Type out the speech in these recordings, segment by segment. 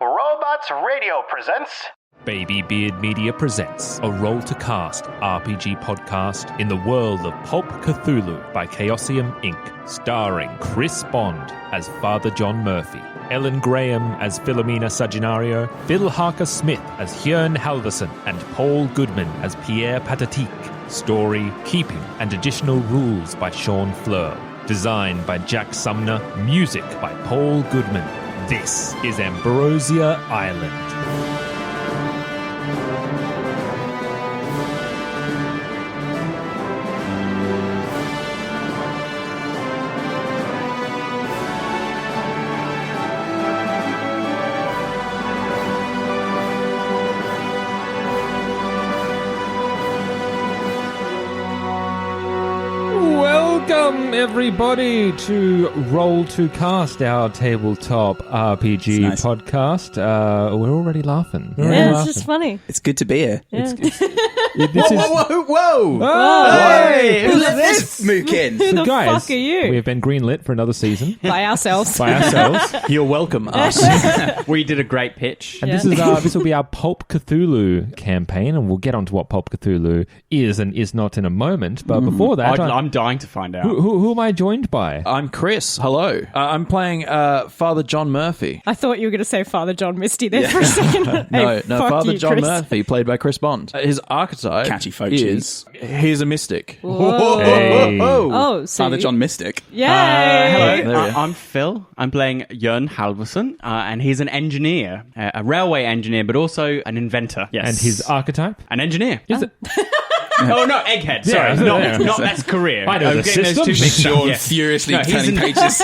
Robots Radio presents... Baby Beard Media presents a Roll to Cast RPG podcast in the world of Pulp Cthulhu by Chaosium Inc., starring Chris Bond as Father John Murphy, Ellen Graham as Philomena Saginario, Phil Harker Smith as Hjörn Halverson, and Paul Goodman as Pierre Patatique. Story, keeping, and additional rules by Sean Fleur. Designed by Jack Sumner. Music by Paul Goodman. This is Ambrosia Island. Welcome, everybody, to Roll to Cast, our tabletop RPG podcast. We're already laughing. It's just funny. It's good to be here. Yeah. Whoa! Hey! Who's this mookin? Who the guys, fuck are you? We have been greenlit for another season. By ourselves. You're welcome, us. We did a great pitch. And this will be our Pulp Cthulhu campaign, and we'll get onto what Pulp Cthulhu is and is not in a moment. But before that, I'm dying to find out. who am I joined by? I'm Chris. Hello. I'm playing Father John Murphy. I thought you were going to say Father John Misty there for a second. No, fuck Father you, John Chris. Murphy, played by Chris Bond. His archetype Catchy folk is he's a mystic. Whoa. Hey. Oh, so Father John Mystic. Yay! Hello. Hello, I'm Phil. I'm playing Hjörn Halverson, and he's an engineer, a railway engineer, but also an inventor. Yes. And his archetype? An engineer. Is it? Oh, no, egghead. Sorry, not that's career. I know I'm the getting system. those two mixed up. Sean Yes. furiously No, turning pages.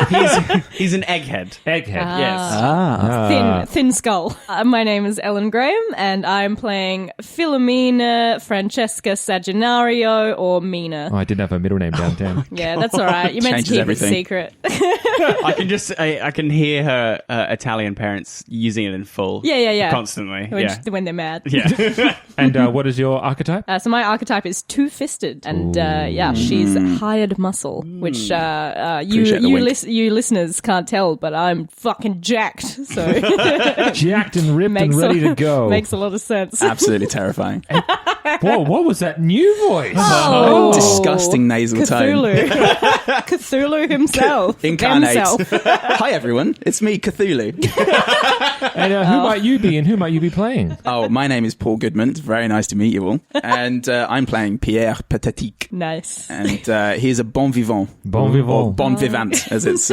He's an egghead. Egghead. Yes. Thin skull. My name is Ellen Graham, and I'm playing Philomena Francesca Saginario, or Mina. Oh, I didn't have her middle name down. Yeah, that's all right. You meant to Changes keep everything. it secret. I can hear her Italian parents using it in full. Yeah. Constantly. When they're mad. Yeah. And what is your archetype? So my archetype is two-fisted, and she's hired muscle, which you listeners can't tell, but I'm fucking jacked. So Jacked and ripped and Makes ready a- to go. makes a lot of sense. Absolutely terrifying. Whoa, what was that new voice? Oh. Disgusting nasal tone. Cthulhu, Cthulhu himself, Incarnate. himself. Hi everyone, it's me, Cthulhu. And who might you be and who might you be playing? Oh, my name is Paul Goodman. It's very nice to meet you all. And I'm playing Pierre Patatique. Nice. And he's a bon vivant. Bon vivant. Or bon vivant, as it's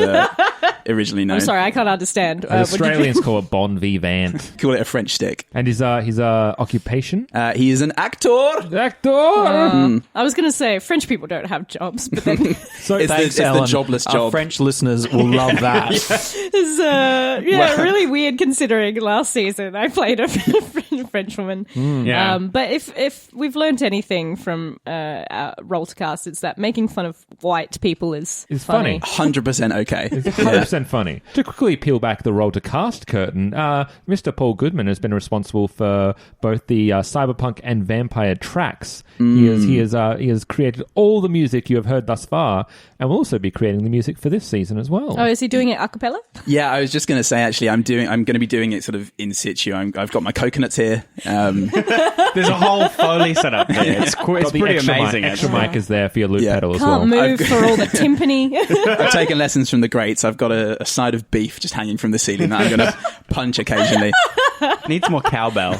originally known. I'm sorry, I can't understand. As Australians call it bon vivant. Call it a French stick. And his occupation? He is an actor. Actor! I was going to say French people don't have jobs, but then So It's the jobless Our job. French listeners will love that. it's really weird considering last season I played a French woman. Yeah. But if we've learned anything from our Roll to Cast, it's that making fun of white people is funny. 100% okay. It's 100% funny. To quickly peel back the Roll to Cast curtain, Mr. Paul Goodman has been responsible for both the cyberpunk and vampire tracks. He has created all the music you have heard thus far, and will also be creating the music for this season as well. Oh, is he doing it a cappella? Yeah, I was just going to say, actually, I'm going to be doing it sort of in situ. I've got my coconuts here. There's a whole Foley set up there. It's Got the pretty extra amazing. Mic, extra mic is there for your loop pedal as well. Can't move for all the timpani. I've taken lessons from the greats. I've got a side of beef just hanging from the ceiling that I'm going to punch occasionally. Needs more cowbell.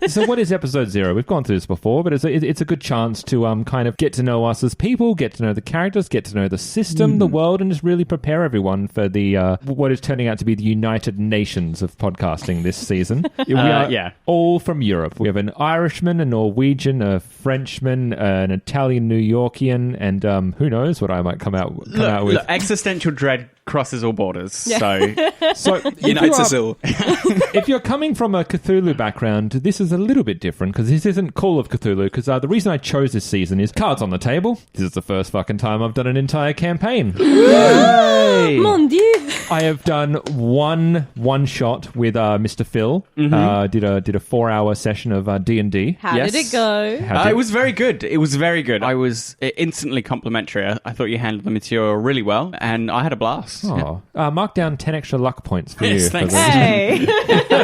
So what is episode 0? We've gone through this before, but it's a good chance to kind of get to know us as people, get to know the characters, get to know the system, the world, and just really prepare everyone for the what is turning out to be the United Nations of podcasting this season. We are all from Europe. We have an Irishman, a Norwegian, a Frenchman, an Italian New Yorkian, and who knows what I might come out with. Look, existential dread crosses all borders. Yeah. So Unites us all. If you're coming from a Cthulhu background, this is a little bit different because this isn't Call of Cthulhu. Because the reason I chose this season is cards on the table. This is the first fucking time I've done an entire campaign. Yay! Mon Dieu. I have done one shot with Mr. Phil. Did a 4-hour session of D&D. How did it go? It was very good. It was very good. I was instantly complimentary. I thought you handled the material really well, and I had a blast. Thanks. Oh, mark down 10 extra luck points for Yes, you. thanks. Hey.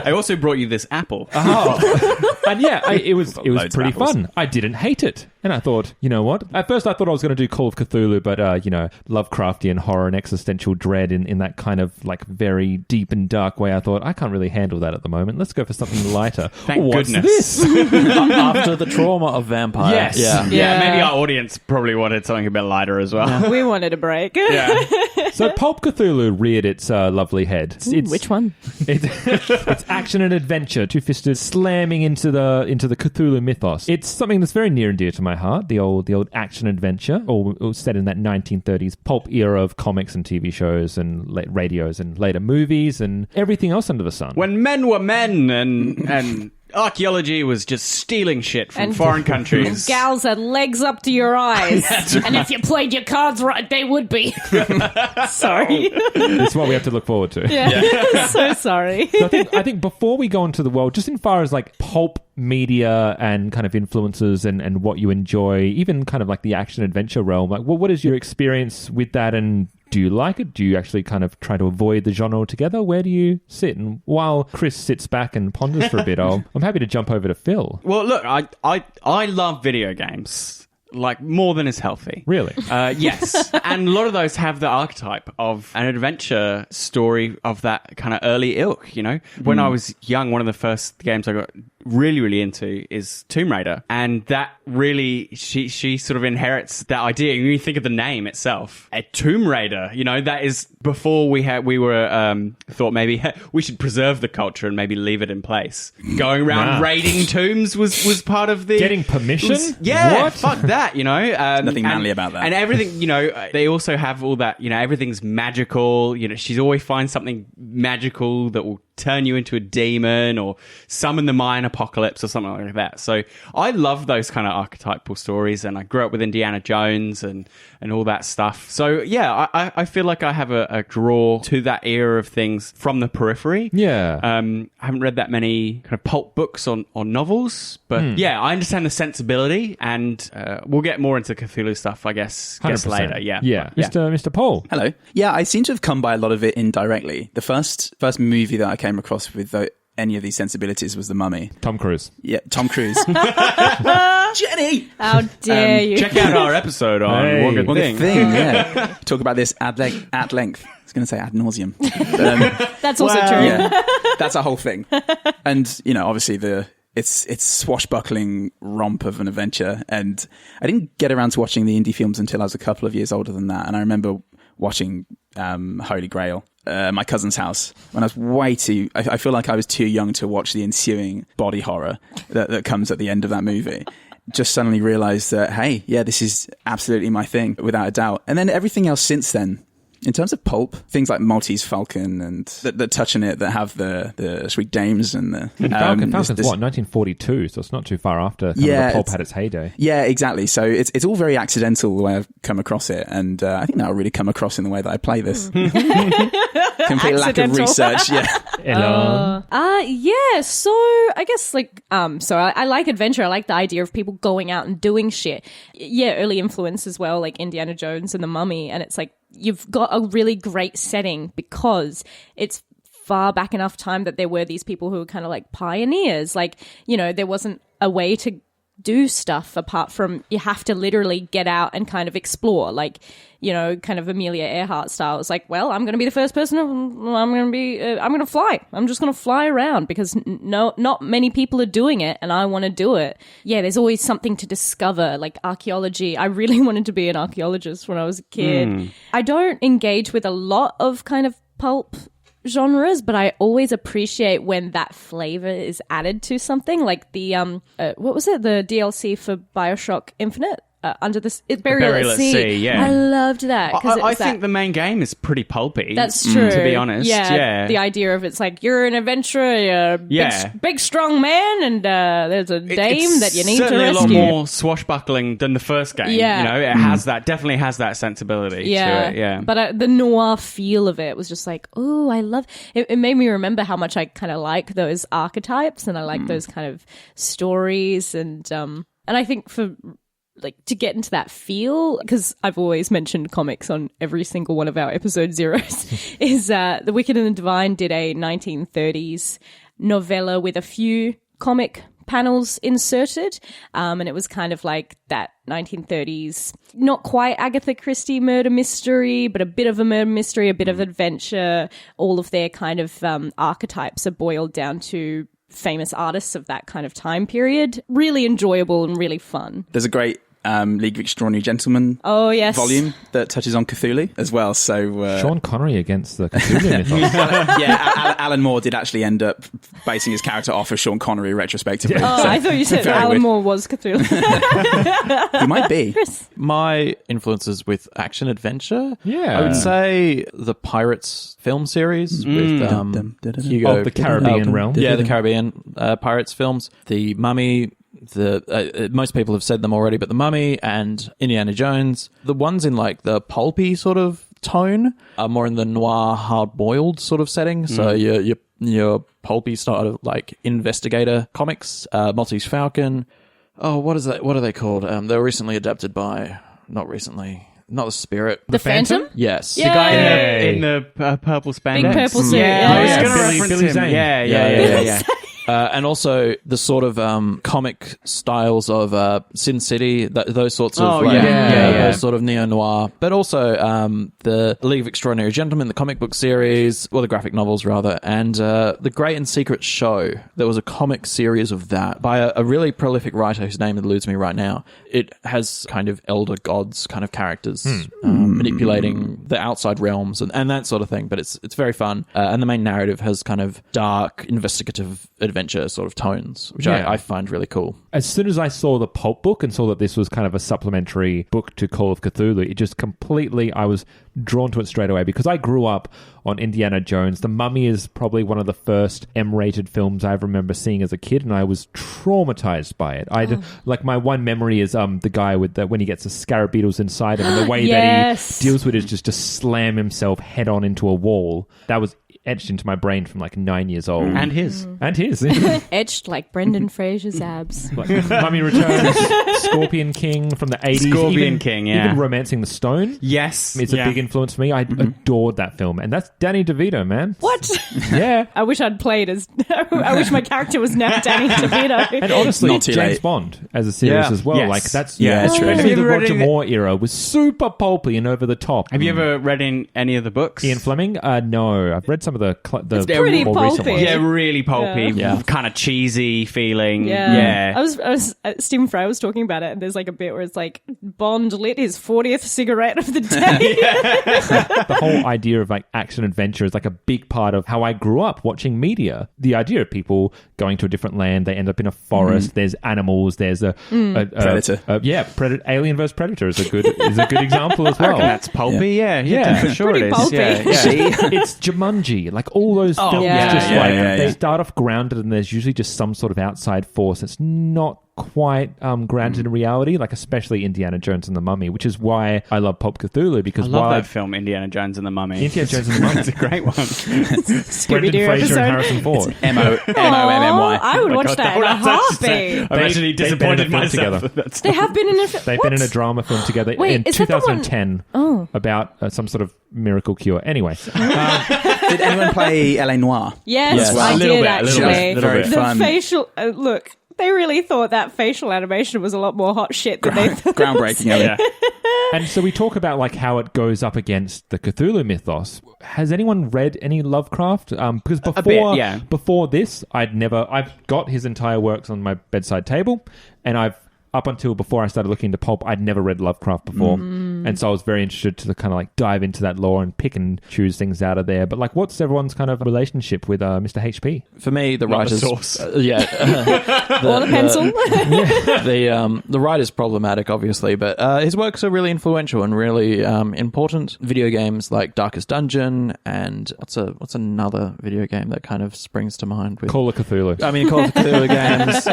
I also brought you this apple. Oh. And yeah, it was Loads of pretty apples. fun. I didn't hate it. And I thought, you know what? At first I thought I was going to do Call of Cthulhu, but, Lovecraftian horror and existential dread in that kind of like very deep and dark way. I thought, I can't really handle that at the moment. Let's go for something lighter. Thank What's goodness. this? After the trauma of Vampire. Yes. Yeah. Yeah, maybe our audience probably wanted something a bit lighter as well. We wanted a break. So Pulp Cthulhu reared its lovely head. Which one? It's action and adventure, two-fisted slamming into the Cthulhu mythos. It's something that's very near and dear to my heart. The old action adventure, all set in that 1930s pulp era of comics and TV shows and radios and later movies and everything else under the sun. When men were men and archaeology was just stealing shit from foreign countries. Gals had legs up to your eyes. And if you played your cards right, they would be. Sorry. It's what we have to look forward to. Yeah. So sorry. So I think before we go into the world, just in far as like pulp media and kind of influences and what you enjoy, even kind of like the action adventure realm, like what is your experience with that, and do you like it? Do you actually kind of try to avoid the genre altogether? Where do you sit? And while Chris sits back and ponders for a bit, I'm happy to jump over to Phil. Well, look, I love video games. Like, more than is healthy. Really? Yes. And a lot of those have the archetype of an adventure story of that kind of early ilk, you know? When I was young, one of the first games I got really, really into is Tomb Raider. And that really, she sort of inherits that idea. When you think of the name itself, a Tomb Raider, you know, that is before we were thought maybe we should preserve the culture and maybe leave it in place. Going around raiding tombs was part of the... Getting permission? Yeah, What? fuck that, you know? Nothing manly about that. And everything, you know, they also have all that, you know, everything's magical. You know, she's always finds something magical that will turn you into a demon or summon the Mayan apocalypse or something like that. So I love those kind of archetypal stories, and I grew up with Indiana Jones and all that stuff. So yeah, I feel like I have a draw to that era of things from the periphery. Yeah. I haven't read that many kind of pulp books on novels, but yeah, I understand the sensibility, and we'll get more into Cthulhu stuff, I guess 100%. later. Yeah. Yeah. Mr. Paul. Hello. Yeah, I seem to have come by a lot of it indirectly. The first movie that I came across with any of these sensibilities was The Mummy. Tom Cruise. Yeah, Tom Cruise. Jenny! How dare you? Check out our episode on Hey. One Good Well, Thing. the thing, yeah. Talk about this at length. I was going to say ad nauseum. But, That's also true. yeah, that's a whole thing. And, you know, obviously it's swashbuckling romp of an adventure. And I didn't get around to watching the indie films until I was a couple of years older than that. And I remember watching Holy Grail, my cousin's house, when I was I feel like I was too young to watch the ensuing body horror that comes at the end of that movie. Just suddenly realized that, hey, yeah, this is absolutely my thing, without a doubt. And then everything else since then, in terms of pulp, things like Maltese Falcon and that touch on it, that have the Sweet Dames and the... Falcon's what, 1942, so it's not too far after pulp had its heyday. Yeah, exactly. So it's all very accidental the way I've come across it, and I think that'll really come across in the way that I play this. Complete lack of research, yeah. Yeah, so I guess I like adventure. I like the idea of people going out and doing shit. Yeah, early influence as well, like Indiana Jones and The Mummy, and it's like you've got a really great setting because it's far back enough time that there were these people who were kind of like pioneers. Like, you know, there wasn't a way to do stuff apart from you have to literally get out and kind of explore, like, you know, kind of Amelia Earhart style. It's like, well, I'm going to be the first person. I'm going to fly. I'm just going to fly around because not many people are doing it, and I want to do it. Yeah, there's always something to discover, like archaeology. I really wanted to be an archaeologist when I was a kid. I don't engage with a lot of kind of pulp genres, but I always appreciate when that flavor is added to something, like the what was it, the DLC for BioShock Infinite, Under the Burial at Sea. Yeah, I loved that. I think the main game is pretty pulpy. That's true. To be honest, yeah. The idea of it's like you're an adventurer, big strong man, and there's a dame that you need to rescue. It's certainly a lot more swashbuckling than the first game. Yeah. You know, it has definitely has that sensibility to it. Yeah, but the noir feel of it was just like, oh, I love it. It made me remember how much I kind of like those archetypes, and I like those kind of stories, and I think for like to get into that feel, because I've always mentioned comics on every single one of our episode zeros, is The Wicked and the Divine did a 1930s novella with a few comic panels inserted, and it was kind of like that 1930s, not quite Agatha Christie murder mystery, but a bit of a murder mystery, a bit of adventure. All of their kind of archetypes are boiled down to famous artists of that kind of time period. Really enjoyable and really fun. There's a great League of Extraordinary Gentlemen volume that touches on Cthulhu as well. So Sean Connery against the Cthulhu mythos. Alan Moore did actually end up basing his character off of Sean Connery retrospectively. Oh, so, I thought you said Alan Moore was Cthulhu. He might be. Chris. My influences with action adventure, Yeah. I would say the Pirates film series with Hugo. Of the Caribbean realm. Yeah, the Caribbean Pirates films. The Mummy. Most people have said them already, but The Mummy and Indiana Jones, the ones in like the pulpy sort of tone, are more in the noir, hard-boiled sort of setting. So your pulpy style of like investigator comics, Maltese Falcon. Oh, what is that? What are they called? They were recently adapted by, not The Spirit. The Phantom? Yes. Yeah. The guy in the purple spandex. Big purple suit. Yeah, I was Yeah. going to reference Billy him. Zane. Yeah. And also the sort of comic styles of Sin City, those sorts of those sort of neo-noir. But also the League of Extraordinary Gentlemen, the comic book series, or the graphic novels rather, and The Great and Secret Show. There was a comic series of that by a really prolific writer whose name eludes me right now. It has kind of elder gods kind of characters manipulating the outside realms and that sort of thing. But it's very fun. And the main narrative has kind of dark, investigative adventure sort of tones, which I find really cool. As soon as I saw the pulp book and saw that this was kind of a supplementary book to Call of Cthulhu, it just completely, I was drawn to it straight away because I grew up on Indiana Jones. The Mummy is probably one of the first M-rated films I remember seeing as a kid, and I was traumatized by it. Like my one memory is the guy with when he gets the scarabæus inside him, and the way that he deals with it is just to slam himself head on into a wall. That was etched into my brain from like 9 years old. And his. Etched like Brendan Fraser's abs. Like Mummy Returns, Scorpion King from the 80s. Scorpion King, yeah. Even Romancing the Stone. Yes. It's a big influence for me. I adored that film. And that's Danny DeVito, man. What? Yeah. I wish I'd played as... I wish my character was now Danny DeVito. And honestly, Not too James late. Bond as a series as well. Yes. Like that's true. especially Have the you ever Roger read Moore era was super pulpy and over the top. Have you ever read any of the books? Ian Fleming? No, I've read some of the pretty more recent pulpy. ones. Yeah, really pulpy, Yeah. kind of cheesy feeling. Yeah. I was Stephen Fry was talking about it, and there's like a bit where it's like Bond lit his 40th cigarette of the day. The whole idea of like action adventure is like a big part of how I grew up watching media. The idea of people going to a different land, they end up in a forest. There's animals. There's a Predator. Alien vs Predator is a good example as well. That's pulpy, Yeah. for sure Pretty it is. pulpy. Yeah. It's Jumanji. Like all those films, yeah. they start off grounded, and there's usually just some sort of outside force that's not quite grounded in reality, like especially Indiana Jones and the Mummy, which is why I love Pulp Cthulhu, because I love while that film, Indiana Jones and the Mummy. Indiana Jones and the Mummy It's a great one. Brendan Fraser episode. and Harrison Ford. M-O-M-M-Y. I would watch that in a heartbeat. I've actually they've been in a disappointed film myself. together. They have been in a... They've been in a drama film together Wait, in is that the one- 2010 about some sort of miracle cure. Anyway, Did anyone play L.A. Noire? Yes, Well, I a little did bit, actually. Very The fun. facial... look, they really thought that facial animation was a lot more hot shit than they thought. Groundbreaking. Yeah. and so we talk about like how it goes up against the Cthulhu mythos. Has anyone read any Lovecraft? Because before this, I've got his entire works on my bedside table, and up until before I started looking into pulp, I'd never read Lovecraft before. And so I was very interested to kind of like dive into that lore and pick and choose things out of there. But like, what's everyone's kind of relationship with Mr. HP? For me, the Not writer's... the source. Or the pencil. The writer's problematic, obviously, but his works are really influential and really important. Video games like Darkest Dungeon and what's another video game that kind of springs to mind? With Call of Cthulhu. I mean, Call of Cthulhu games.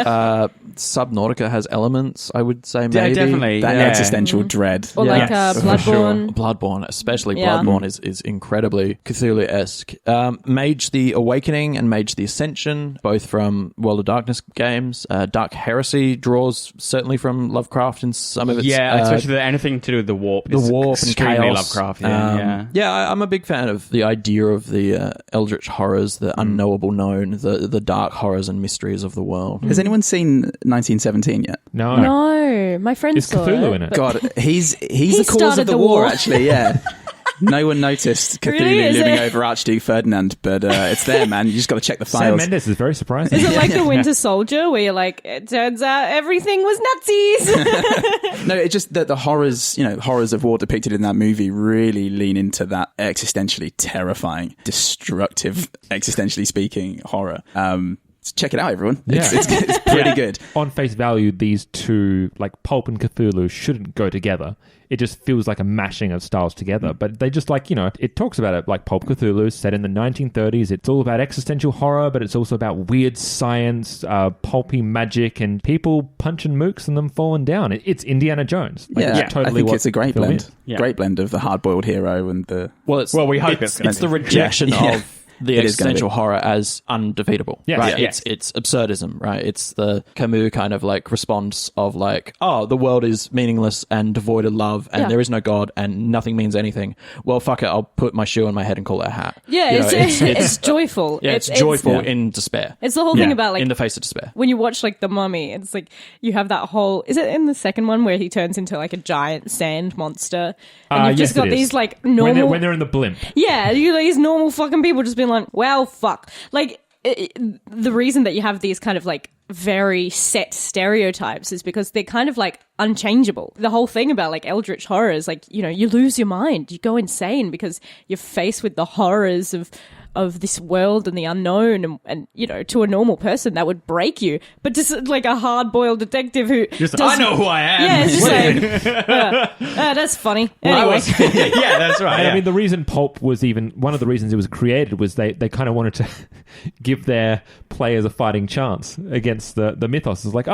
Subnautica has elements, I would say, maybe. definitely. That Yeah. existential dread. Or like Bloodborne. Bloodborne, especially Yeah. Bloodborne, is incredibly Cthulhu-esque. Mage the Awakening and Mage the Ascension, both from World of Darkness games. Dark Heresy draws certainly from Lovecraft in some of its... especially anything to do with the warp. The warp and extremely chaos. Lovecraftian. I'm a big fan of the idea of the eldritch horrors, the unknowable known, the dark horrors and mysteries of the world. Has anyone seen 1917 yet? No, my friend Is saw Cthulhu it. in it? God, he's the cause started of the the war, war. actually, yeah. No one noticed Cthulhu Really, is looming it? over Archduke Ferdinand, but it's there, man. You just got to check the Sam files. Mendes is very surprising. Is it like the Winter Soldier, where you're like, it turns out everything was Nazis? No, it's just that the horrors, horrors of war depicted in that movie really lean into that existentially terrifying, destructive, existentially speaking horror. Check it out, everyone. It's pretty good. On face value, these two, like Pulp and Cthulhu, shouldn't go together. It just feels like a mashing of styles together. But they just it talks about it like Pulp Cthulhu, set in the 1930s. It's all about existential horror, but it's also about weird science, pulpy magic, and people punching mooks and them falling down. It's Indiana Jones. It's totally I think what it's a great the film blend. is. Yeah. Great blend of the hard-boiled hero and the... Well, we hope it's gonna it's be. the rejection Yeah. of the It is gonna existential be. horror as undefeatable. Yes. Right? Yes. It's absurdism, right? It's the Camus kind of like response of like, oh, the world is meaningless and devoid of love and there is no God and nothing means anything. Well, fuck it, I'll put my shoe on my head and call it a hat. Yeah, You know, it's joyful. Yeah, it's joyful in despair. It's the whole thing about in the face of despair. when you watch like The Mummy, it's like you have that whole. Is it in the second one where he turns into like a giant sand monster, and you've just got these like normal when they're in the blimp. Yeah, these normal fucking people just being like, well, fuck. Like, the reason that you have these kind of like very set stereotypes is because they're kind of like unchangeable. The whole thing about like eldritch horror is like, you lose your mind. You go insane because you're faced with the horrors of this world and the unknown, and to a normal person that would break you, but just like a hard-boiled detective who I know who I am. Yeah, it's just like that's funny. Anyway, Yeah, that's right. And I mean, the reason Pulp was one of the reasons it was created was they kind of wanted to give their players a fighting chance against the mythos. It's like,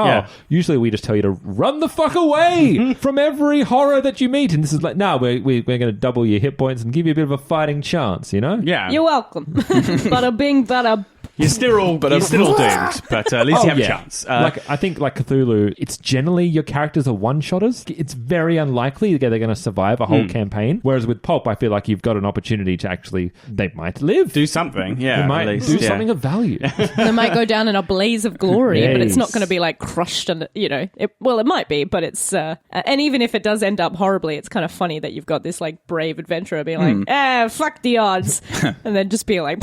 usually we just tell you to run the fuck away from every horror that you meet. And this is like, no, we're going to double your hit points and give you a bit of a fighting chance, Yeah. you're welcome. Bada bing, bada. You're still doomed, but at least you have a chance. I think like Cthulhu, it's generally your characters are one-shotters. It's very unlikely that they're going to survive a whole campaign. Whereas with Pulp, I feel like you've got an opopportunity to actually, they might live. do something. Yeah, They at might least, do yeah. something of value. They might go down in a blaze of glory, but it's not Yes. going to be like crushed and it might be, but it's and even if it does end up horribly, it's kind of funny that you've got this like brave adventurer being like, fuck the odds, and then just being like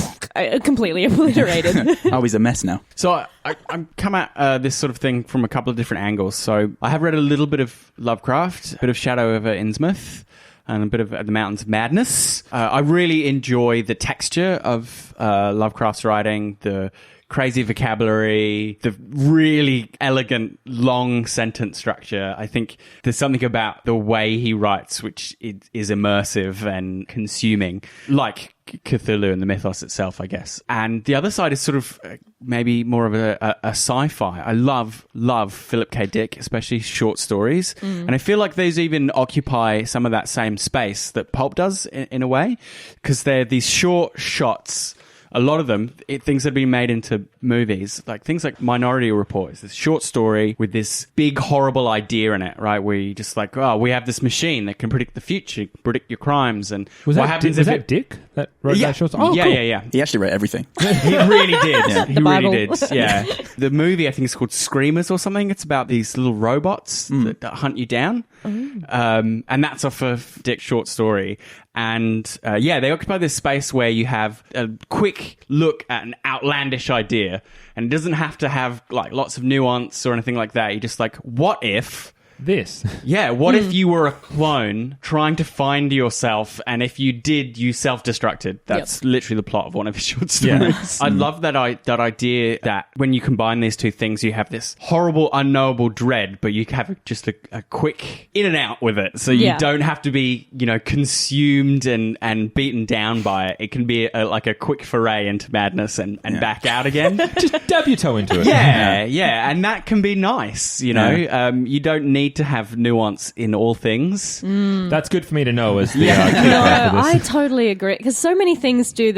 completely obliterated. Oh, he's a mess now. So I'm come at this sort of thing from a couple of different angles. So I have read a little bit of Lovecraft, a bit of Shadow over Innsmouth, and a bit of The Mountains of Madness. I really enjoy the texture of Lovecraft's writing, the crazy vocabulary, the really elegant long sentence structure. I think there's something about the way he writes which is immersive and consuming, like Cthulhu and the mythos itself, I guess. And the other side is sort of maybe more of a sci-fi. I love Philip K. Dick, especially short stories. And I feel like these even occupy some of that same space that Pulp does in a way, because they're these short shots. A lot of them, things that have been made into movies, like things like Minority Report, is this short story with this big horrible idea in it, right? Where you just like, oh, we have this machine that can predict the future, predict your crimes, and Was what that happens was if that Dick that wrote that short story? Oh, yeah, cool. yeah. He actually wrote everything. He really did. He The really Bible. did. Yeah. The movie, I think, is called Screamers or something. It's about these little robots that hunt you down. And that's off of Dick's short story. And they occupy this space where you have a quick look at an outlandish idea, and it doesn't have to have like lots of nuance or anything like that. You're just like, what if? This. Yeah, what if you were a clone trying to find yourself, and if you did, you self-destructed? That's literally the plot of one of his short stories. I love that idea that when you combine these two things, you have this horrible, unknowable dread, but you have just a quick in and out with it. So you don't have to be, consumed and beaten down by it. It can be like a quick foray into madness and back out again. Just dab your toe into it. Yeah, and that can be nice, you know. You don't need need to have nuance in all things. That's good for me to know as the No, keeper for this. I totally agree. Because so many things do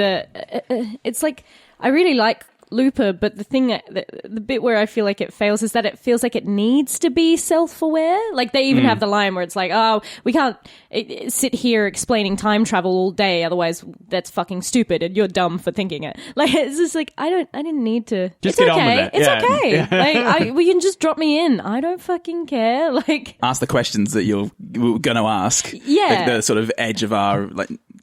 it's like, I really like Looper, but the thing the bit where I feel like it fails is that it feels like it needs to be self-aware. Like they even have the line where it's like, oh, we can't sit here explaining time travel all day, otherwise that's fucking stupid and you're dumb for thinking it. Like it's just like I didn't need to. Just it's get okay. on with it. It's Yeah. okay. Like we can just drop me in. I don't fucking care. Like Ask the questions that we're going to ask. Yeah. The sort of edge of our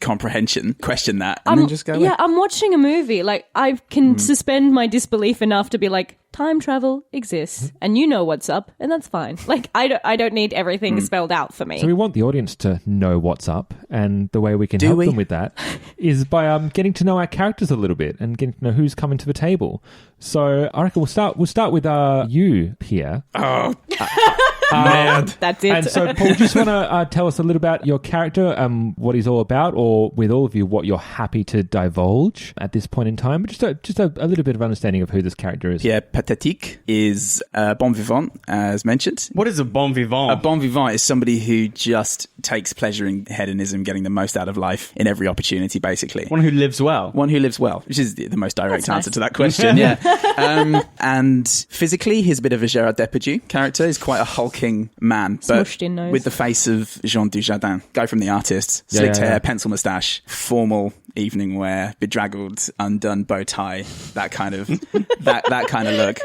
comprehension. Question that, and then just go. Yeah, I'm watching a movie. Like I can suspend my disbelief enough to be like, time travel exists, and you know what's up, and that's fine. Like I don't need everything spelled out for me. So we want the audience to know what's up, and the way we can help them with that is by getting to know our characters a little bit and getting to know who's coming to the table. So I reckon we'll start with you, Pierre. Oh, That's it. And so, Paul, do you just want to tell us a little about your character, what he's all about, or with all of you, what you're happy to divulge at this point in time? But just a little bit of understanding of who this character is. Pierre Pathétique is a bon vivant, as mentioned. What is a bon vivant? A bon vivant is somebody who just takes pleasure in hedonism, getting the most out of life in every opportunity, basically. One who lives well. One who lives well, which is the most direct That's answer nice. to that question, yeah. And physically, he's a bit of a Gérard Depardieu character. He's quite a hulking man, but Smushed in nose. with the face of Jean Dujardin, guy from The Artist. Slicked hair, pencil moustache, formal evening wear, bedraggled, undone bow tie, that kind of that kind of look.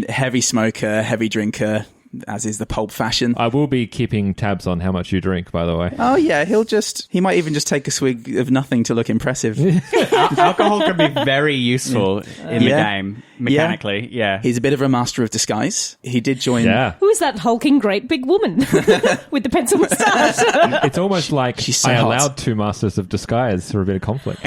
Heavy smoker, heavy drinker, as is the pulp fashion. I will be keeping tabs on how much you drink, by the way. Oh yeah, he might even just take a swig of nothing to look impressive. Alcohol can be very useful in the game, mechanically. Yeah. He's a bit of a master of disguise. He did join. Yeah. Who is that hulking great big woman with the pencil moustache? It's almost like She's so I hot. allowed two masters of disguise for a bit of conflict.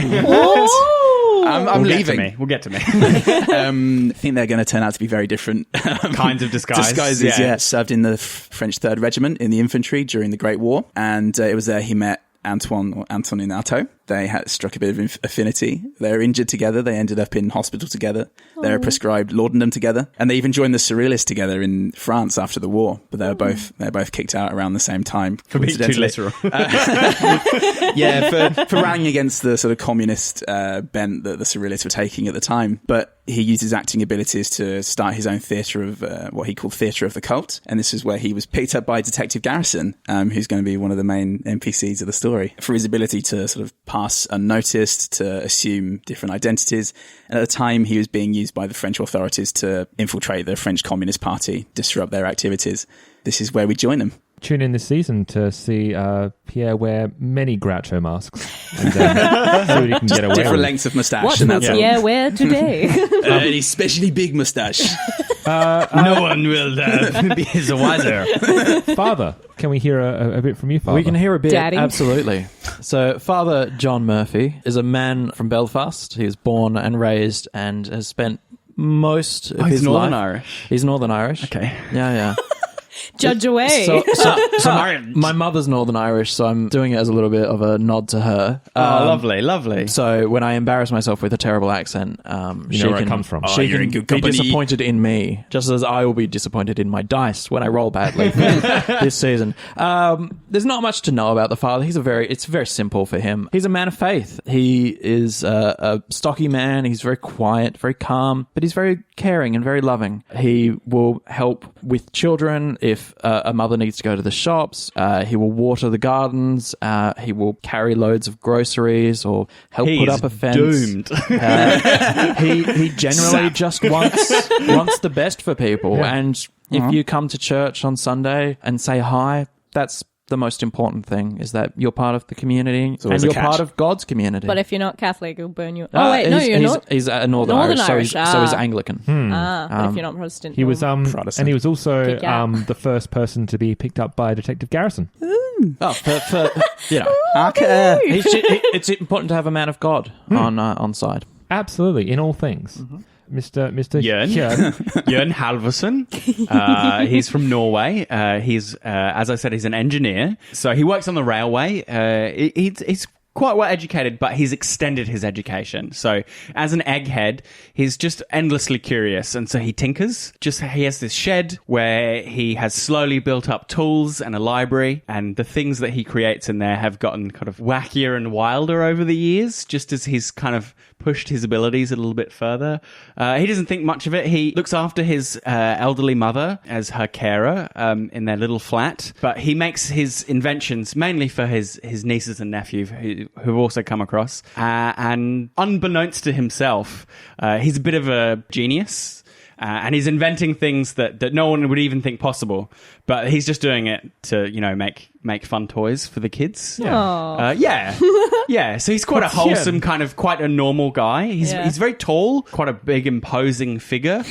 I'm leaving. We'll get to me. I think they're going to turn out to be very different Kinds of disguise. disguises. Yeah. Served in the French 3rd Regiment in the infantry during the Great War, and it was there he met Antoine Artaud. They had struck a bit of affinity. They were injured together. They ended up in hospital together. They were prescribed laudanum together, and they even joined the Surrealists together in France after the war. But they were both kicked out around the same time. For being too literal. Yeah, for rallying against the sort of communist bent that the Surrealists were taking at the time. But he used his acting abilities to start his own theatre of what he called Theatre of the Cult. And this is where he was picked up by Detective Garrison, who's going to be one of the main NPCs of the story, for his ability to sort of pass unnoticed, to assume different identities. And at the time, he was being used by the French authorities to infiltrate the French Communist Party, disrupt their activities. This is where we join them. Tune in this season to see Pierre wear many Groucho masks and see what he can get away Different with. lengths of moustache. What and will that's all. Pierre wear today? An especially big moustache. No one will be the wiser. Father, can we hear a bit from you, Father? We can hear a bit, Daddy. absolutely. So, Father John Murphy is a man from Belfast. He was born and raised and has spent most of his he's Northern life. Irish. He's Northern Irish. Okay. Yeah. Judge away. So my mother's Northern Irish, so I'm doing it as a little bit of a nod to her. Lovely. So when I embarrass myself with a terrible accent, she where it can, comes from. she you're can in good be company. disappointed in me, just as I will be disappointed in my dice when I roll badly this season. There's not much to know about the father. It's very simple for him. He's a man of faith. He is a stocky man. He's very quiet, very calm, but he's very caring and very loving. He will help with children if a mother needs to go to the shops. He will water the gardens. He will carry loads of groceries or help put up a fence. Doomed. He generally just wants the best for people. Yeah. And if you come to church on Sunday and say hi, that's the most important thing, is that you're part of the community and always a you're catch. part of God's community. But if you're not Catholic, he'll burn you. Oh, wait, no, you're not. He's a Northern Northern Irish, Irish, so he's Anglican. But if you're not Protestant, He was Protestant. and he was also Kick out. the first person to be picked up by Detective Garrison. Oh, for you know, it's important to have a man of God on side. Absolutely, in all things. Mr. Jørn. Jørn Halvorsen. He's from Norway. He's, as I said, he's an engineer. So he works on the railway. He's quite well educated, but he's extended his education. So as an egghead, he's just endlessly curious. And so he tinkers. He has this shed where he has slowly built up tools and a library. And the things that he creates in there have gotten kind of wackier and wilder over the years, just as he's kind of pushed his abilities a little bit further. He doesn't think much of it. He looks after his elderly mother as her carer in their little flat, but he makes his inventions mainly for his nieces and nephews who've also come across. And unbeknownst to himself, he's a bit of a genius. And he's inventing things that no one would even think possible, but he's just doing it to, make fun toys for the kids. Yeah. So he's quite a wholesome, kind of quite a normal guy. He's very tall, quite a big, imposing figure.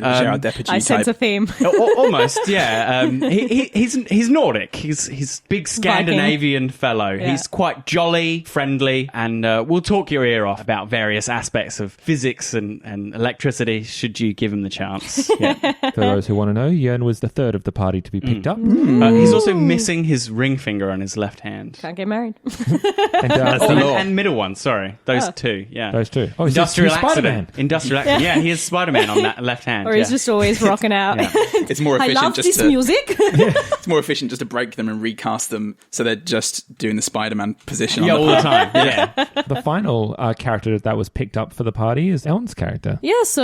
I sense a theme. Almost, yeah. He's Nordic. He's big Scandinavian fellow. Yeah. He's quite jolly, friendly, and will talk your ear off about various aspects of physics and electricity should you give him the chance. Yeah. For those who want to know, Jörn was the third of the party to be picked up. He's also missing his ring finger on his left hand. Can't get married. And middle one, sorry. Those two, yeah. Those two. Oh, Industrial Spider-Man. Industrial accident. Yeah, he is Spider-Man on that left hand. Or he's just always rocking out. Yeah. It's more efficient I love this music. It's more efficient just to break them and recast them so they're just doing the Spider-Man position all the time. Yeah. The final character that was picked up for the party is Ellen's character. Yeah, so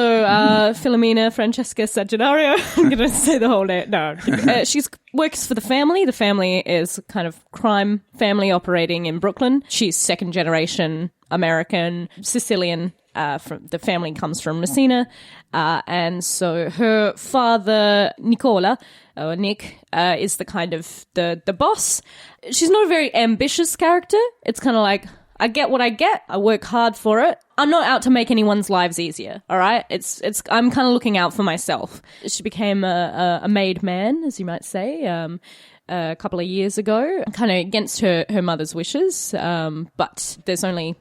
Filomena Francesca Sagginario. I'm going to say the whole name. No. She works for the family. The family is kind of crime family operating in Brooklyn. She's second generation American, Sicilian. The family comes from Messina. And so her father, Nicola, or Nick, is the kind of the boss. She's not a very ambitious character. It's kind of like, I get what I get. I work hard for it. I'm not out to make anyone's lives easier, all right? I'm kind of looking out for myself. She became a made man, as you might say, a couple of years ago, kind of against her mother's wishes. But there's only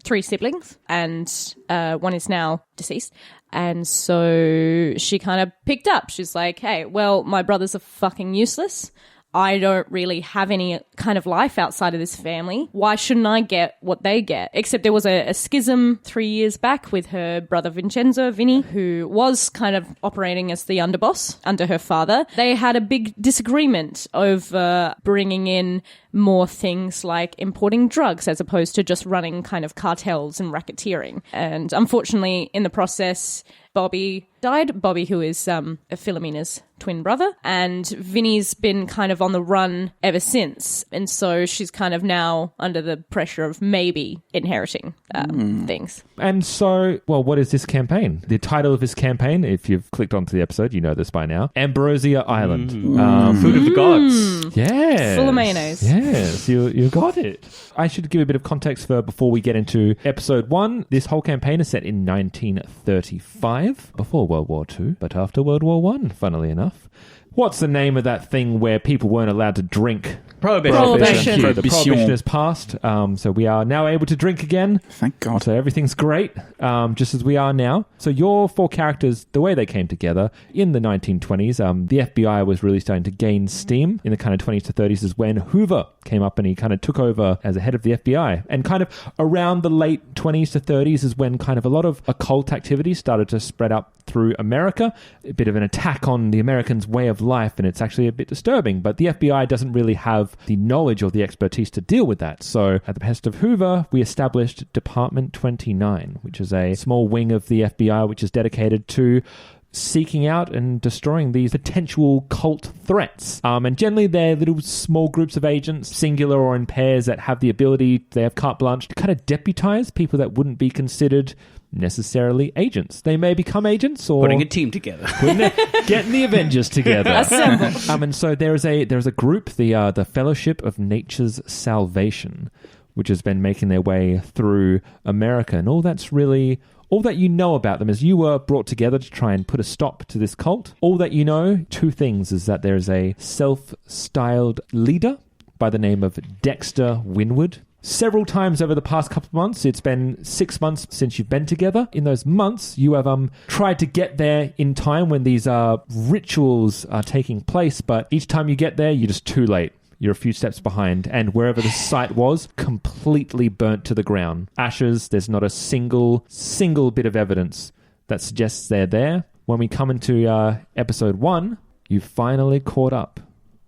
3 siblings, and one is now deceased. And so she kind of picked up. She's like, hey, well, my brothers are fucking useless. I don't really have any kind of life outside of this family. Why shouldn't I get what they get? Except there was a schism 3 years back with her brother Vincenzo, Vinny, who was kind of operating as the underboss under her father. They had a big disagreement over bringing in more things like importing drugs as opposed to just running kind of cartels and racketeering. And unfortunately, in the process, Bobby died. Bobby, who is Philomena's twin brother. And Vinny's been kind of on the run ever since. And so she's kind of now under the pressure of maybe inheriting things. And so, well, what is this campaign? The title of this campaign, if you've clicked onto the episode, you know this by now. Ambrosia Island. Food of the gods. Yes. Full of mayonnaise. Yes, you got it. I should give a bit of context before we get into episode 1. This whole campaign is set in 1935, before World War II, but after World War I, funnily enough. What's the name of that thing where people weren't allowed to drink? Prohibition. The prohibition has passed, so we are now able to drink again. Thank God. So everything's great, just as we are now. So your 4 characters, the way they came together in the 1920s, the FBI was really starting to gain steam. In the kind of 20s to 30s is when Hoover came up and he kind of took over as the head of the FBI. And kind of around the late 20s to 30s is when kind of a lot of occult activity started to spread up through America. A bit of an attack on the Americans' way of life, and it's actually a bit disturbing. But the FBI doesn't really have the knowledge or the expertise to deal with that. So at the behest of Hoover, we established Department 29, which is a small wing of the FBI which is dedicated to seeking out and destroying these potential cult threats. And generally they're little small groups of agents, singular or in pairs, that have the ability, they have carte blanche to kind of deputize people that wouldn't be considered necessarily agents. They may become agents or putting a team together, getting the Avengers together. Assemble. And so there is a group, the Fellowship of Nature's Salvation, which has been making their way through America, and all that you know about them is you were brought together to try and put a stop to this cult. All that you know, 2 things, is that there is a self-styled leader by the name of Dexter Winwood. Several times over the past couple of months, it's been 6 months since you've been together. In those months, you have tried to get there in time when these rituals are taking place, but each time you get there, you're just too late. You're a few steps behind, and wherever the site was, completely burnt to the ground. Ashes, there's not a single bit of evidence that suggests they're there. When we come into episode 1, you finally caught up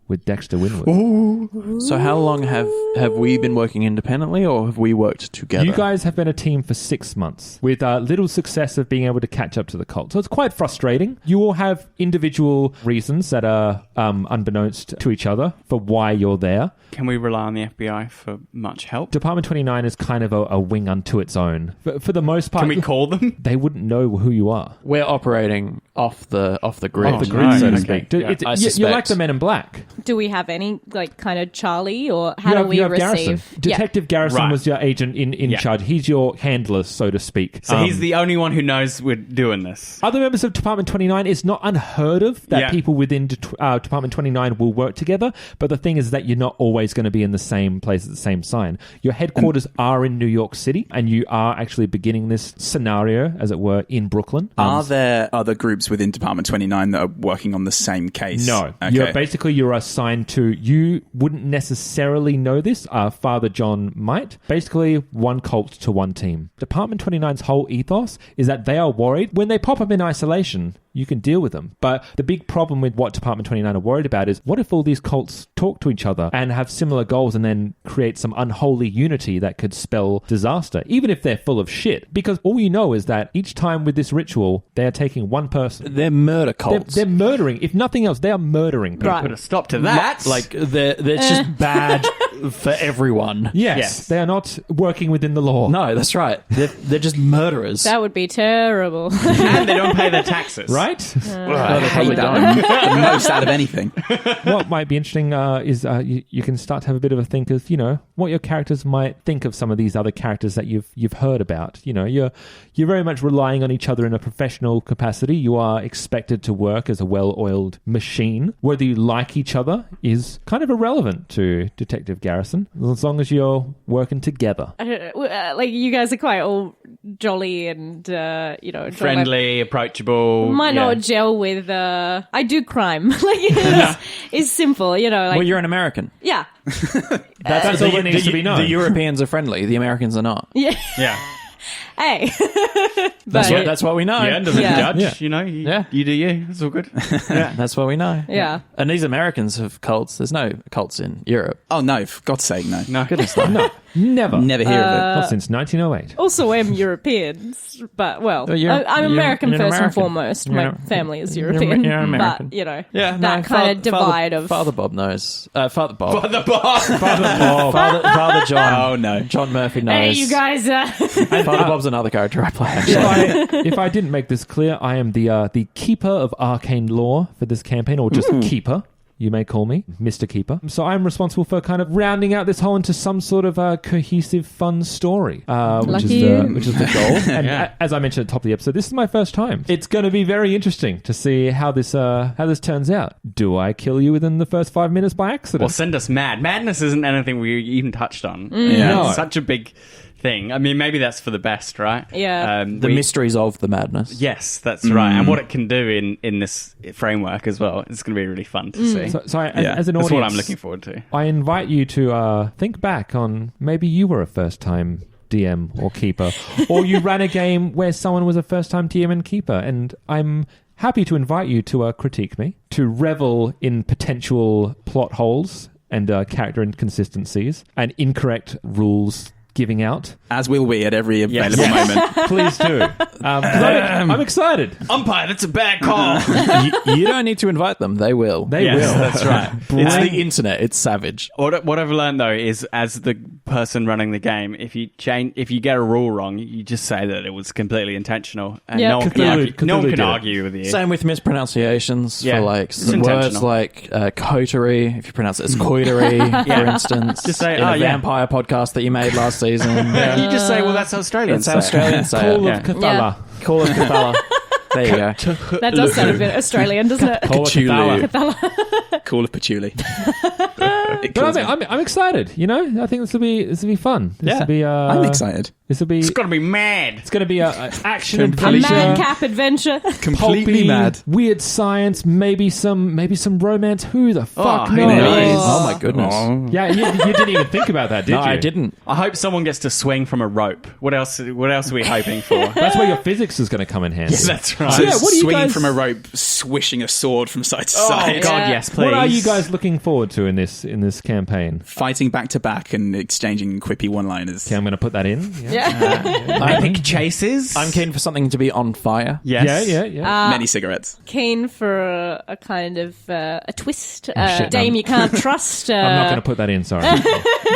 with Dexter Winwood. Ooh. So how long have we been working independently, or have we worked together? You guys have been a team for 6 months with little success of being able to catch up to the cult. So it's quite frustrating. You all have individual reasons that are unbeknownst to each other for why you're there. Can we rely on the FBI for much help? Department 29 is kind of a wing unto its own. For the most part... Can we call them? They wouldn't know who you are. We're operating off the grid. Off the grid, so to speak. Yeah. You're like the Men in Black. Do we have any, like, kind of Charlie, or how do we receive? Garrison. Detective Garrison was your agent in charge. He's your handler, so to speak. So he's the only one who knows we're doing this. Other members of Department 29, it's not unheard of that people within Department 29 will work together, but the thing is that you're not always going to be in the same place at the same sign. Your headquarters are in New York City, and you are actually beginning this scenario, as it were, in Brooklyn. Are there other groups within Department 29 that are working on the same case? No. Okay. You're assigned to... You wouldn't necessarily know this. Father John might. Basically, one cult to one team. Department 29's whole ethos is that they are worried when they pop up in isolation. You can deal with them. But the big problem with what Department 29 are worried about is, what if all these cults talk to each other and have similar goals and then create some unholy unity that could spell disaster, even if they're full of shit? Because all you know is that each time with this ritual, they are taking one person. They're murder cults. They're murdering. If nothing else, they are murdering people. Right. Put a stop to that. Like, they're just bad for everyone. Yes. They are not working within the law. No, that's right. They're just murderers. That would be terrible. And they don't pay their taxes. Right? I hate that the most out of anything. What might be interesting is you can start to have a bit of a think of, what your characters might think of some of these other characters that you've heard about. You're very much relying on each other in a professional capacity. You are expected to work as a well-oiled machine. Whether you like each other is kind of irrelevant to Detective Garrison, as long as you're working together. Like, you guys are quite all jolly and, Friendly, approachable. Might not gel with, I do crime. It's simple, well, you're an American. Yeah. That's all that needs to be known. The Europeans are friendly. The Americans are not. Yeah. Yeah. Hey. That's what we know. Yeah, doesn't judge, Yeah. you do you. It's all good. Yeah. That's what we know. Yeah. And these Americans have cults. There's no cults in Europe. Oh, no. For God's sake, no. No. Goodness, no. Never hear of it. Not since 1908. Also, I'm Europeans, but, I'm American you're first American. and foremost. My family is European. You're American. But, Yeah, that kind of divide of... Father Bob knows. Father Bob. Father Bob. Father John. Oh, no. John Murphy knows. Hey, you guys... And Father Bob's another character I play, actually. If I didn't make this clear, I am the keeper of arcane lore for this campaign, or just keeper. You may call me Mr. Keeper. So I'm responsible for kind of rounding out this whole into some sort of a cohesive, fun story, which is the goal. And as I mentioned at the top of the episode, this is my first time. It's going to be very interesting to see how this turns out. Do I kill you within the first 5 minutes by accident? Or send us mad. Madness isn't anything we even touched on. Yeah. No. It's such a big thing. I mean, maybe that's for the best, right? Yeah. The mysteries of the madness. Yes, that's right. And what it can do in this framework as well. It's going to be really fun to see. So as an audience, That's what I'm looking forward to. I invite you to think back on maybe you were a first-time DM or keeper, or you ran a game where someone was a first-time DM and keeper, and I'm happy to invite you to critique me, to revel in potential plot holes and character inconsistencies and incorrect rules giving out. As will we at every available moment. Please do. I'm excited. Umpire, that's a bad call. You don't need to invite them. They will. They will. That's right. It's the internet. It's savage. What I've learned though is, as the person running the game, if you get a rule wrong, you just say that it was completely intentional, and no one can argue with you. Same with mispronunciations for like It's words like coterie. If you pronounce it as coiterie, for instance, Just say, in a vampire podcast that you made last season. You just say, well, that's how Australians That's how Australians say Call it. of Cthulhu. Call of Cthulhu. There you go. That does sound a bit Australian, doesn't it? Call of Cthulhu. Call of Patchouli. But I'm excited. I think this will be fun. This will be. I'm excited. This will be. It's gonna be mad. It's going to be a action and A pleasure. madcap adventure. Completely pulpy, mad. weird science, maybe some romance. Who the fuck who knows? knows? Oh my goodness. Yeah, you didn't even think about that, did No, you? I didn't. I hope someone gets to swing from a rope. What else are we hoping for? That's where your physics is going to come in handy. That's right. So Yeah, what do you swinging guys- from a rope, swishing a sword from side to Oh side, God, Yeah. yes, please. What are you guys looking forward to in this campaign? fighting back to back and exchanging quippy one-liners. Okay, I'm going to put that in. Epic chases. I'm keen for something to be on fire. Yes. Yeah. Many cigarettes. Keen for a kind of a twist. shit, Dame no. you can't trust. I'm not going to put that in, sorry.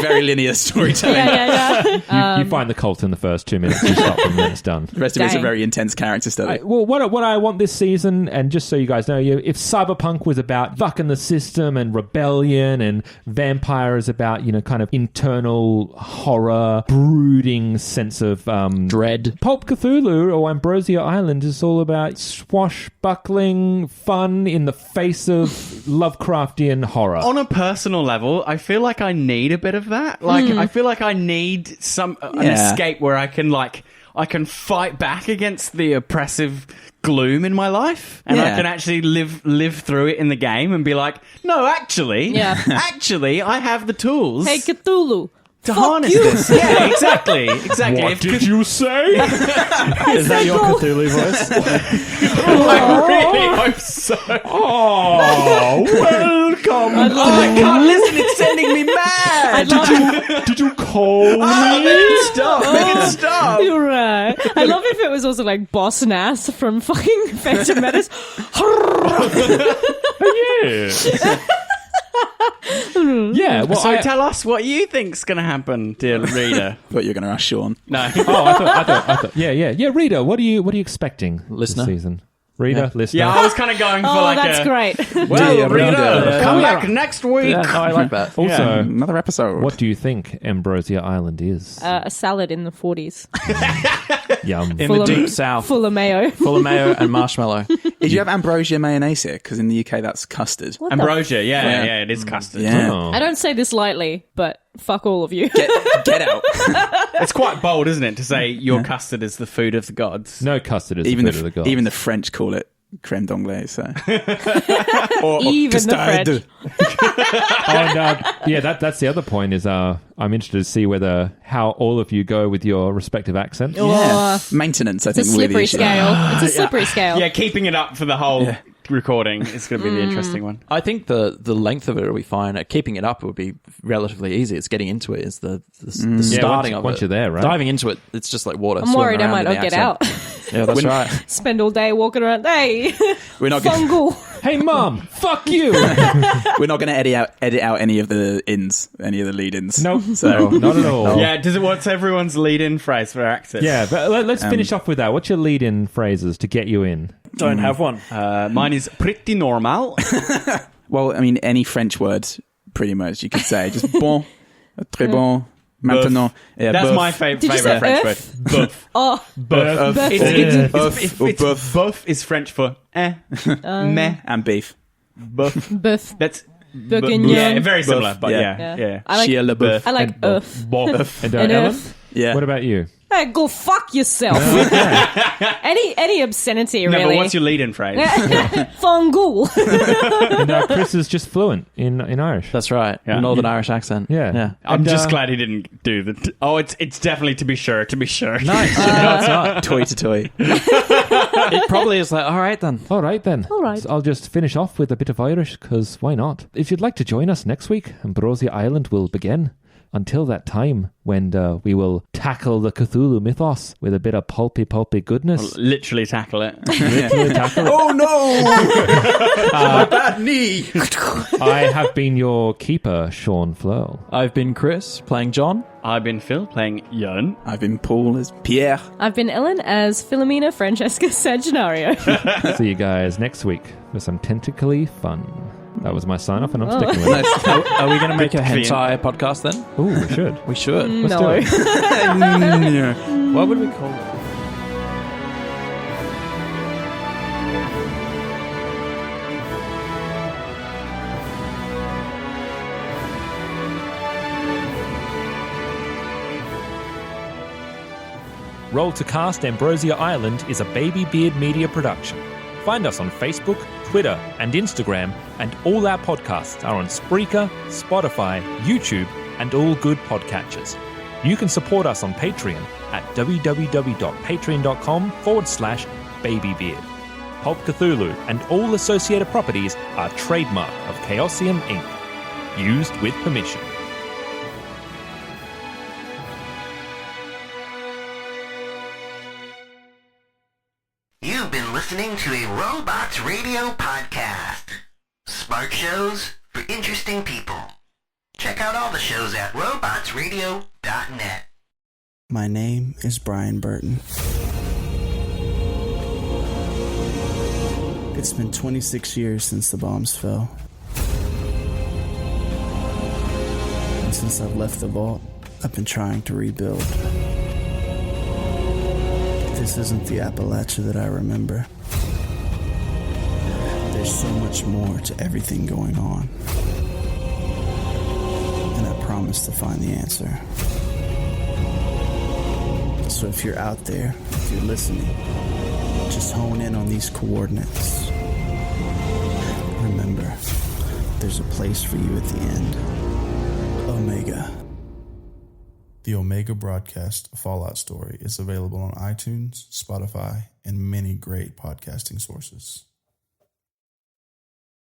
Very linear storytelling. Yeah. You find the cult in the first 2 minutes, you stop and then it's done. The rest of it's a Dang. very intense character study. Well, what I want this season, and just so you guys know, if Cyberpunk was about fucking the system and rebellion, and Vampire is about, kind of internal horror, brooding sense of Dread. Pulp Cthulhu or Ambrosia Island is all about swashbuckling fun in the face of Lovecraftian horror. On a personal level, I feel like I need a bit of that. Like, I feel like I need an Yeah. escape where I can fight back against the oppressive gloom in my life, and I Yeah. can actually live through it in the game and be like, no, actually, I have the tools Hey, Cthulhu. to fuck harness you. this. Yeah, exactly. If Cth- you say? Is that your Cthulhu voice? I really hope so. Oh, welcome. I can't listen. It's sending me mad. Did you call me? Make it stop. Make it stop. You're right. I love if it was also like Boss Nass from fucking Phantom Menace. Yeah. Well, So tell us what you think's going to happen, dear reader. But you're going to ask Sean. No. I thought. Yeah. Reader, what are you expecting Listener. this season? Reader, listener. Yeah, I was kind of going for Oh, like that's a... great. Well, Dear reader, reader. come back next week. Yeah, no, I like that. Also, Another episode. what do you think Ambrosia Island is? A salad in the 40s. Yum. In Full the of- deep south. Full of mayo. Full of mayo and marshmallow. Did you have ambrosia mayonnaise here? Because in the UK, that's custard. What the Ambrosia, Yeah. yeah, it is custard. Yeah. Oh. I don't say this lightly, but fuck all of you. Get out. It's quite bold, isn't it, to say your custard is the food of the gods? No custard is even the food of the gods. even the French call it creme d'anglais. So. Even the custard. French. And that's the other point is I'm interested to see how all of you go with your respective accents. Yeah. Maintenance, I It's a think, will be the slippery issue. scale. It's a slippery scale. Yeah, keeping it up for the whole recording is going to be the interesting one. I think the length of it will be fine. Keeping it up would be relatively easy. It's getting into it is the starting of it. once you're there, right? Diving into it, it's just like water. I'm worried I might swimming not around get in the out. accent. Yeah, that's right. Spend all day walking around. Hey, We're not gonna, fungal. Hey, Mum, fuck you. we're not going to edit out any of the any of the lead-ins. No, So not at all. Yeah, what's everyone's lead-in phrase for accents? Yeah, but let's finish off with that. What's your lead-in phrases to get you in? Don't have one. Mine is pretty normal. well, I mean, any French word, pretty much you could say just bon, très bon, maintenant. Yeah, That's boeuf. my Did you favorite say French word. oeuf? Boeuf. Oh, Boeuf. Boeuf. It's boeuf is French for meh, and beef. boeuf. Buff. That's Bourguignon. Yeah, very similar, but yeah. yeah. I like. Chia le boeuf. I like oeuf. And And Ellen, oeuf. Yeah. what about you? Hey, go fuck yourself. any obscenity, No, really. but what's your lead-in phrase? Fungal. And Chris is just fluent in Irish. That's right. Yeah. Northern Irish accent. Yeah. I'm And, just glad he didn't do the... it's definitely to be sure. Nice. No, it's not. Toy to toy. It probably is like, all right then. All right, then. All right. So I'll just finish off with a bit of Irish, because why not? If you'd like to join us next week, Ambrosia Island will begin. Until that time, when we will tackle the Cthulhu mythos with a bit of pulpy goodness. Literally tackle it. Literally tackle it. Oh no! My bad knee. I have been your keeper, Sean Flurl. I've been Chris, playing John. I've been Phil, playing Jan. I've been Paul as Pierre. I've been Ellen as Philomena Francesca Saginario. See you guys next week for some tentacly fun. That was my sign-off, and I'm sticking with it. Are we going to make a Clean. hentai podcast then? Ooh, we should. We should. Let's do No. it. What would we call it? Roll to Cast Ambrosia Island is a Baby Beard Media production. Find us on Facebook, Twitter, and Instagram, and all our podcasts are on Spreaker, Spotify, YouTube, and all good podcatchers. You can support us on Patreon at www.patreon.com/babybeard. Pulp Cthulhu and all associated properties are trademark of Chaosium Inc. Used with permission. You've been listening to a Robots Radio podcast. Smart shows for interesting people. Check out all the shows at robotsradio.net. My name is Brian Burton. It's been 26 years since the bombs fell. And since I've left the vault, I've been trying to rebuild. This isn't the Appalachia that I remember. There's so much more to everything going on. And I promise to find the answer. So if you're out there, if you're listening, just hone in on these coordinates. Remember, there's a place for you at the end. Omega. The Omega Broadcast Fallout Story is available on iTunes, Spotify, and many great podcasting sources.